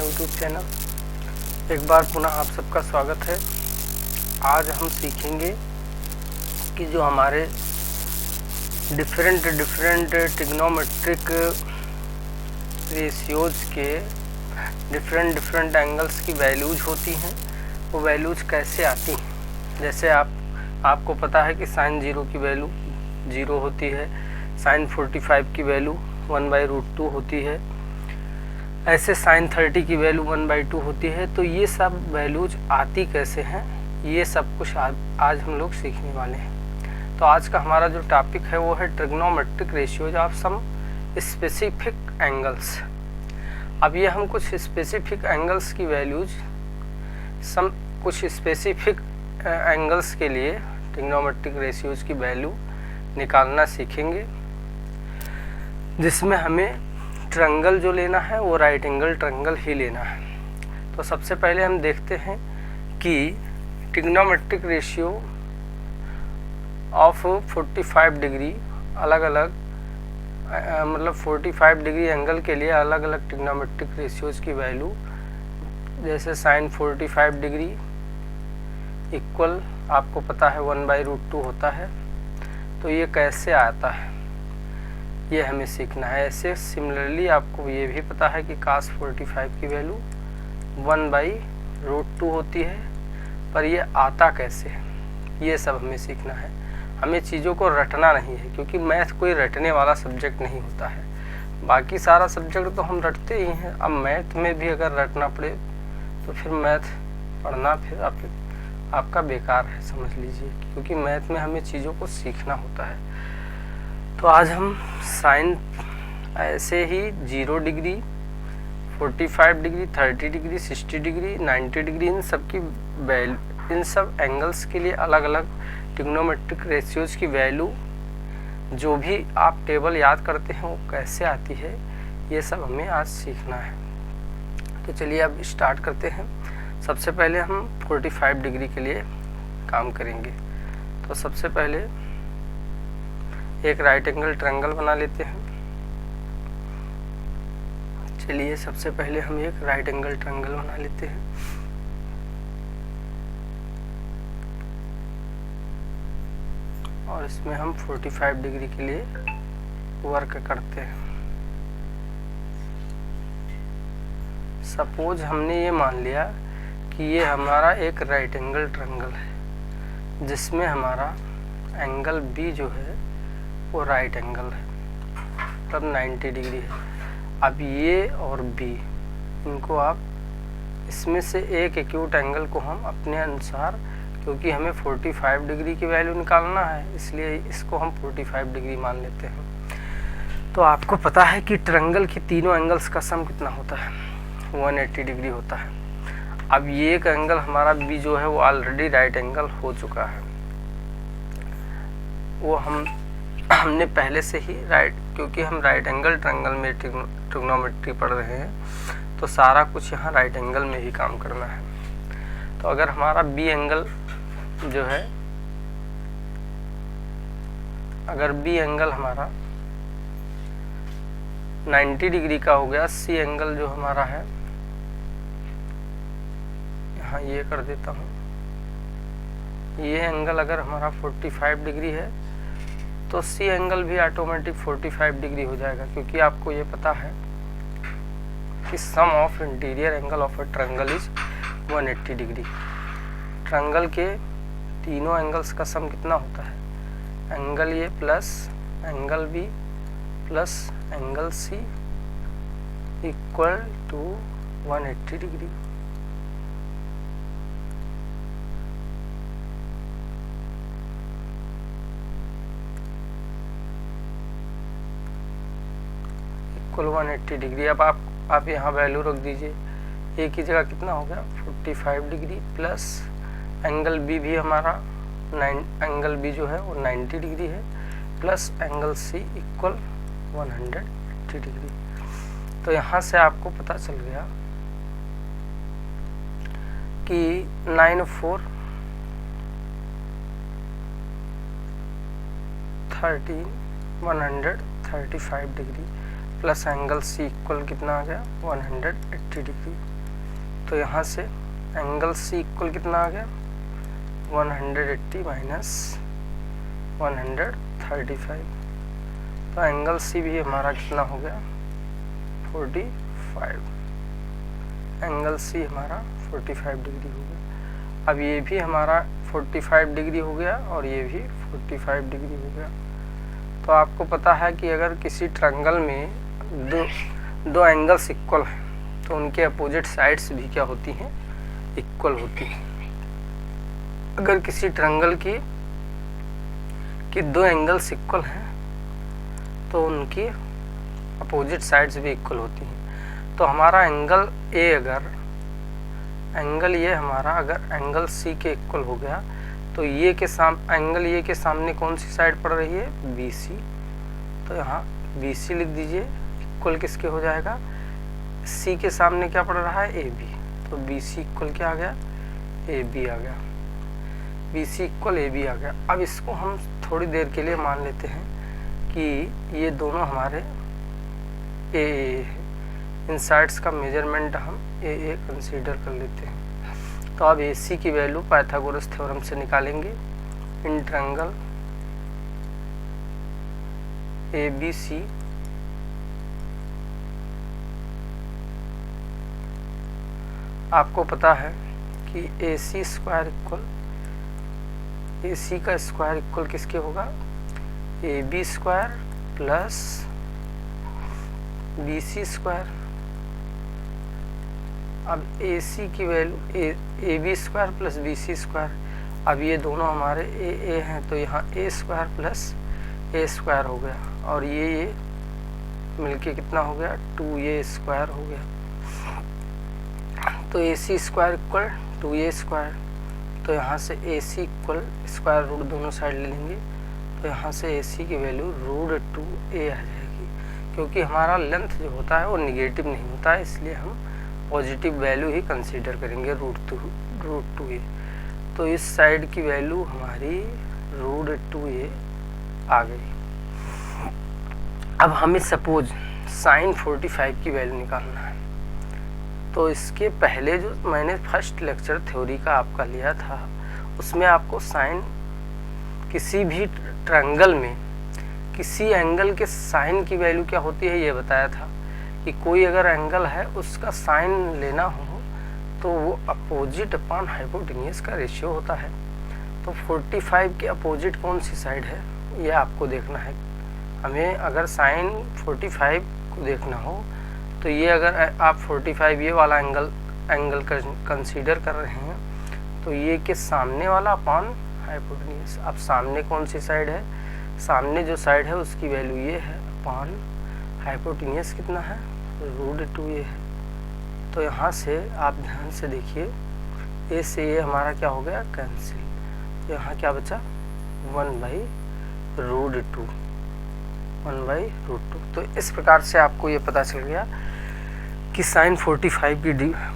YouTube channel. एक बार पुनः आप सबका स्वागत है। आज हम सीखेंगे कि जो हमारे डिफरेंट ट्रिग्नोमेट्रिक रेशियोज के डिफरेंट एंगल्स की वैल्यूज होती हैं, वो वैल्यूज कैसे आती हैं। जैसे आपको पता है कि sin 0 की वैल्यू 0 होती है, sin 45 की वैल्यू 1/√2 होती है, ऐसे sin 30 की वैल्यू 1/2 होती है। तो ये सब वैल्यूज आती कैसे हैं, ये सब कुछ आज हम लोग सीखने वाले हैं। तो आज का हमारा जो टॉपिक है वो है trigonometric ratios of some specific angles. अब ये हम कुछ स्पेसिफिक एंगल्स की वैल्यूज कुछ स्पेसिफिक एंगल्स के लिए ट्रिग्नोमेट्रिक रेशियोज की वैल्यू निकालना सीखेंगे, जिसमें हमें ट्रायंगल जो लेना है वो राइट एंगल ट्रायंगल ही लेना है। तो सबसे पहले हम देखते हैं कि ट्रिग्नोमेट्रिक रेशियो ऑफ 45 डिग्री अलग अलग मतलब 45 डिग्री एंगल के लिए अलग अलग ट्रिग्नोमेट्रिक रेशियोज की वैल्यू, जैसे sin 45 डिग्री इक्वल आपको पता है 1/√2 होता है। तो ये कैसे आता है ये हमें सीखना है। ऐसे सिमिलरली आपको ये भी पता है कि cos 45 की वैल्यू 1/√2 होती है, पर ये आता कैसे है ये सब हमें सीखना है। हमें चीज़ों को रटना नहीं है, क्योंकि मैथ कोई रटने वाला सब्जेक्ट नहीं होता है। बाकी सारा सब्जेक्ट तो हम रटते ही हैं, अब मैथ में भी अगर रटना पड़े तो फिर मैथ पढ़ना फिर आपका बेकार है, समझ लीजिए, क्योंकि मैथ में हमें चीज़ों को सीखना होता है। तो आज हम साइन ऐसे ही 0 degree 45 degree 30 degree 60 degree 90 degree in सब एंगल्स के लिए अलग अलग ट्रिग्नोमेट्रिक रेशियोज की वैल्यू, जो भी आप टेबल याद करते हैं वो कैसे आती है, ये सब हमें आज सीखना है। तो चलिए अब स्टार्ट करते हैं। सबसे पहले हम 45 डिग्री के लिए काम करेंगे। तो सबसे पहले एक राइट एंगल ट्रायंगल बना लेते हैं। चलिए सबसे पहले हम एक राइट एंगल ट्रायंगल बना लेते हैं। और इसमें हम 45 डिग्री के लिए वर्क करते हैं। सपोज हमने ये मान लिया कि ये हमारा एक राइट एंगल ट्रायंगल है, जिसमें हमारा एंगल बी जो है वो राइट एंगल है, तब 90 डिग्री है। अब ये और बी, इनको आप इसमें से एक एक्यूट एंगल को हम अपने अनुसार, क्योंकि हमें 45 डिग्री की वैल्यू निकालना है, इसलिए इसको हम 45 डिग्री मान लेते हैं। तो आपको पता है कि ट्रायंगल के तीनों एंगल्स का सम कितना होता है, 180 डिग्री होता है। अब ये एक एंगल हमारा बी जो है वो ऑलरेडी राइट एंगल हो चुका है, वो हमने पहले से ही क्योंकि हम राइट एंगल ट्रायंगल में ट्रिग्नोमेट्री पढ़ रहे हैं, तो सारा कुछ यहाँ राइट एंगल में ही काम करना है। तो अगर हमारा बी एंगल जो है, अगर बी एंगल हमारा 90 डिग्री का हो गया, सी एंगल जो हमारा है, यहाँ ये कर देता हूँ, ये एंगल अगर हमारा 45 डिग्री है तो सी एंगल भी ऑटोमेटिक 45 डिग्री हो जाएगा, क्योंकि आपको ये पता है कि sum of interior angle of a triangle is 180 degree. Triangle के तीनों एंगल्स का सम कितना होता है, angle A plus angle B plus angle C equal to 180 degree. Equal 180 degree. अब आप यहाँ वैल्यू रख दीजिए, ए की जगह कितना हो गया 45 डिग्री प्लस एंगल बी भी हमारा एंगल बी जो है वो 90 डिग्री है, plus angle C equal 180 degree. तो यहाँ से आपको पता चल गया कि 9 4 13 135 degree plus angle C equal कितना आ गया 180 डिग्री। तो यहाँ से एंगल सी इक्वल कितना आ गया 180 माइनस 135। तो एंगल सी भी हमारा कितना हो गया 45। एंगल सी हमारा 45 डिग्री हो गया। अब ये भी हमारा 45 डिग्री हो गया और ये भी 45 डिग्री हो गया। तो आपको पता है कि अगर किसी ट्रायंगल में दो एंगल्स इक्वल हैं तो उनके अपोजिट साइड्स भी क्या होती हैं, इक्वल होती हैं। अगर किसी ट्रायंगल की दो एंगल्स इक्वल हैं तो उनकी अपोजिट साइड्स भी इक्वल होती हैं। तो हमारा एंगल ए एंगल ये हमारा अगर एंगल सी के इक्वल हो गया तो ये के एंगल ये के सामने कौन सी साइड पड़ रही है, बी सी। तो यहाँ बी सी लिख दीजिए, इक्वल किसके हो जाएगा, सी के सामने क्या पड़ रहा है, ए बी। तो बी सी इक्वल क्या आ गया, ए बी आ गया। B C equal A B आ गया। अब इसको हम थोड़ी देर के लिए मान लेते हैं कि ये दोनों हमारे ए है। इन साइड्स का मेजरमेंट हम ए कंसीडर कर लेते हैं। तो अब ए सी की वैल्यू पाइथागोरस थ्योरम से निकालेंगे। In triangle A B C आपको पता है कि ए सी स्क्वायर इक्वल ए सी का स्क्वायर इक्वल किसके होगा, A B square plus B C square. अब ए सी की value A B square plus B C square. अब ये दोनों हमारे ए हैं तो यहाँ A square plus A square हो गया और ये मिलके कितना हो गया, 2a स्क्वायर हो गया। तो ए सी स्क्वायर इक्वल 2a स्क्वायर। तो यहाँ से ए सी इक्वल स्क्वायर रूट दोनों साइड ले लेंगे तो यहाँ से ए सी की वैल्यू √2a आ जाएगी। क्योंकि हमारा लेंथ जो होता है वो निगेटिव नहीं होता है, इसलिए हम पॉजिटिव वैल्यू ही कंसीडर करेंगे √2a। तो इस साइड की वैल्यू हमारी √2a आ गई। अब हमें सपोज sin 45 की वैल्यू निकालना है। तो इसके पहले जो मैंने फर्स्ट लेक्चर थ्योरी का आपका लिया था उसमें आपको साइन किसी भी ट्रायंगल में किसी एंगल के साइन की वैल्यू क्या होती है ये बताया था कि कोई अगर एंगल है उसका साइन लेना हो तो वो अपोजिट अपॉन हाइपोटेन्यूज का रेशियो होता है। तो 45 के अपोजिट कौन सी साइड है ये आपको देखना है। हमें अगर साइन 45 को देखना हो तो ये अगर आप 45 ये वाला एंगल कंसीडर कर रहे हैं तो ये के सामने वाला अपॉन हाइपोटेन्यूज। अब सामने कौन सी साइड है, सामने जो साइड है उसकी वैल्यू ये है अपॉन हाइपोटेन्यूज कितना है, √2a है। तो यहाँ से आप ध्यान से देखिए, ए से ये हमारा क्या हो गया, कैंसिल। तो यहाँ क्या बचा 1/√2। तो इस प्रकार से आपको ये पता चल गया कि sin 45 की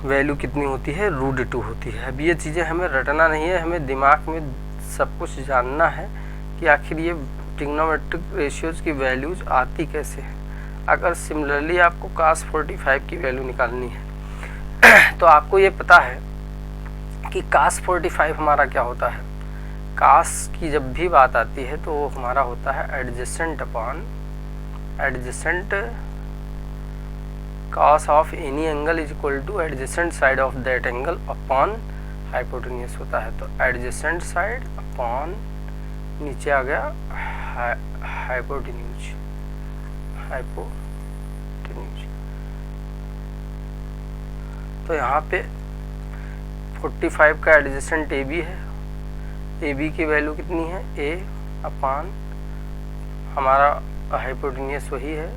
वैल्यू कितनी होती है, √2 होती है। अब ये चीज़ें हमें रटना नहीं है, हमें दिमाग में सब कुछ जानना है कि आखिर ये ट्रिग्नोमेट्रिक रेशियोज की वैल्यूज आती कैसे हैं। अगर सिमिलरली आपको cos 45 की वैल्यू निकालनी है तो आपको ये पता है कि cos 45 हमारा क्या होता है। cos की जब भी बात आती है तो वो हमारा होता है adjacent upon adjacent cos of any angle is equal two adjacent side of that angle upon hypotenuse होता है। तो एडजेसेंट साइड अपॉन नीचे आ गया हाइपोटेन्यूज। तो यहाँ पे 45 का एडजेसेंट ए बी है, ए बी की वैल्यू कितनी है, ए अपॉन हमारा हाइपोटेन्यूज वही है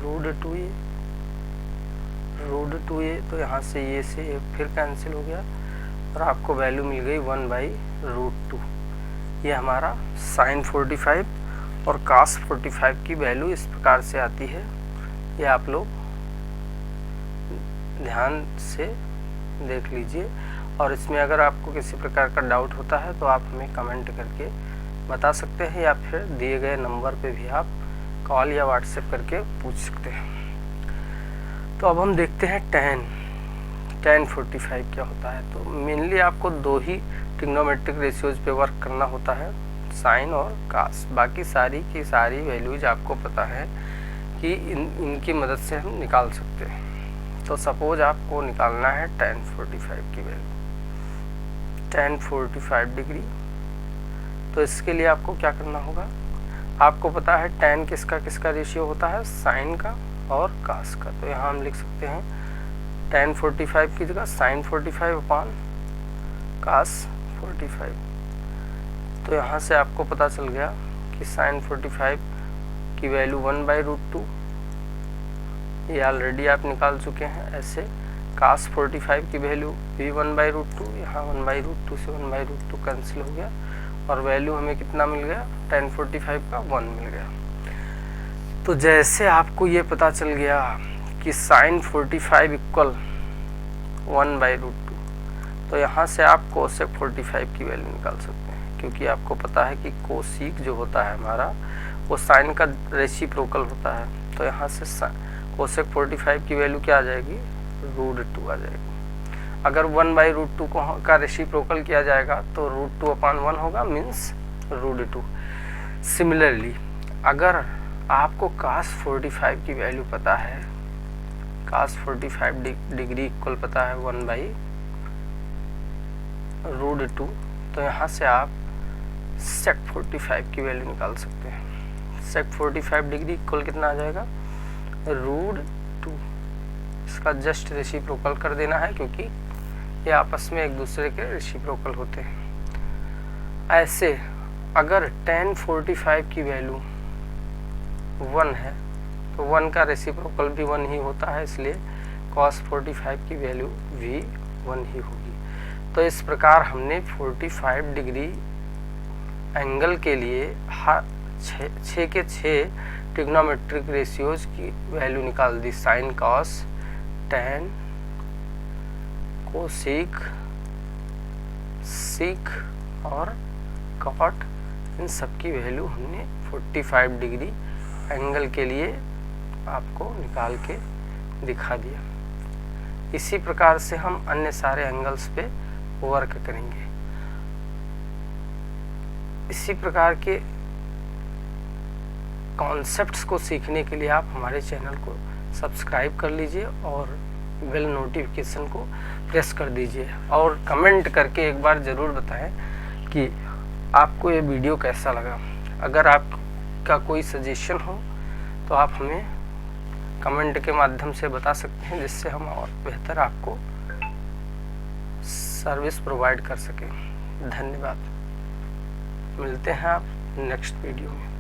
√2a। तो यहाँ से ये से ए फिर कैंसिल हो गया और आपको वैल्यू मिल गई 1/√2। ये हमारा sin 45 और cos 45 की वैल्यू इस प्रकार से आती है। ये आप लोग ध्यान से देख लीजिए और इसमें अगर आपको किसी प्रकार का डाउट होता है तो आप हमें कमेंट करके बता सकते हैं या फिर दिए गए नंबर पे भी आप कॉल या व्हाट्सएप करके पूछ सकते हैं। तो अब हम देखते हैं tan। tan 45 क्या होता है। तो मेनली आपको दो ही ट्रिग्नोमेट्रिक रेशियोज पे वर्क करना होता है, साइन और कास। बाकी सारी की सारी वैल्यूज आपको पता है कि इनकी मदद से हम निकाल सकते हैं। तो सपोज आपको निकालना है tan 45 की वैल्यू, tan 45 डिग्री। तो इसके लिए आपको क्या करना होगा, आपको पता है tan किसका किसका रेशियो होता है, साइन का और कास का। तो यहाँ हम लिख सकते हैं tan 45 की जगह sin 45 अपॉन कास 45। तो यहाँ से आपको पता चल गया कि sin 45 की वैल्यू 1/√2, ये ऑलरेडी आप निकाल चुके हैं। ऐसे cos 45 की वैल्यू भी 1/√2, यहाँ 1/√2 से 1/√2 कैंसिल हो गया और वैल्यू हमें कितना मिल गया, tan 45 का 1 मिल गया। तो जैसे आपको ये पता चल गया कि sin 45 इक्वल 1/√2, तो यहाँ से आप cosec 45 की वैल्यू निकाल सकते हैं, क्योंकि आपको पता है कि कोसिक जो होता है हमारा वो साइन का रेसिप्रोकल होता है। तो यहाँ से cosec 45 की वैल्यू क्या आ जाएगी, √2 आ जाएगी। अगर 1/√2 का रेसिप्रोकल किया जाएगा तो √2/1 होगा, मीन्स √2। सिमिलरली अगर आपको cos 45 की वैल्यू पता है, cos 45 डिग्री इक्वल पता है 1/√2, तो यहाँ से आप sec 45 की वैल्यू निकाल सकते हैं। sec 45 डिग्री इक्वल कितना आ जाएगा, √2। इसका जस्ट रेसिप्रोकल कर देना है, क्योंकि ये आपस में एक दूसरे के रेसिप्रोकल होते हैं। ऐसे अगर tan 45 की वैल्यू 1 है तो 1 का रेसिप्रोकल भी 1 ही होता है, इसलिए cos 45 की वैल्यू भी 1 ही होगी। तो इस प्रकार हमने 45 डिग्री एंगल के लिए 6 के 6 ट्रिग्नोमेट्रिक रेशियोज की वैल्यू निकाल दी, साइन, कॉस, tan, कोसिक, सिक और कॉट, इन सब की वैल्यू हमने 45 डिग्री एंगल के लिए आपको निकाल के दिखा दिया। इसी प्रकार से हम अन्य सारे एंगल्स पे वर्क करेंगे। इसी प्रकार के कॉन्सेप्ट्स को सीखने के लिए आप हमारे चैनल को सब्सक्राइब कर लीजिए और बेल नोटिफिकेशन को प्रेस कर दीजिए, और कमेंट करके एक बार ज़रूर बताएं कि आपको ये वीडियो कैसा लगा। अगर आपका कोई सजेशन हो तो आप हमें कमेंट के माध्यम से बता सकते हैं, जिससे हम और बेहतर आपको सर्विस प्रोवाइड कर सकें। धन्यवाद। मिलते हैं आप नेक्स्ट वीडियो में।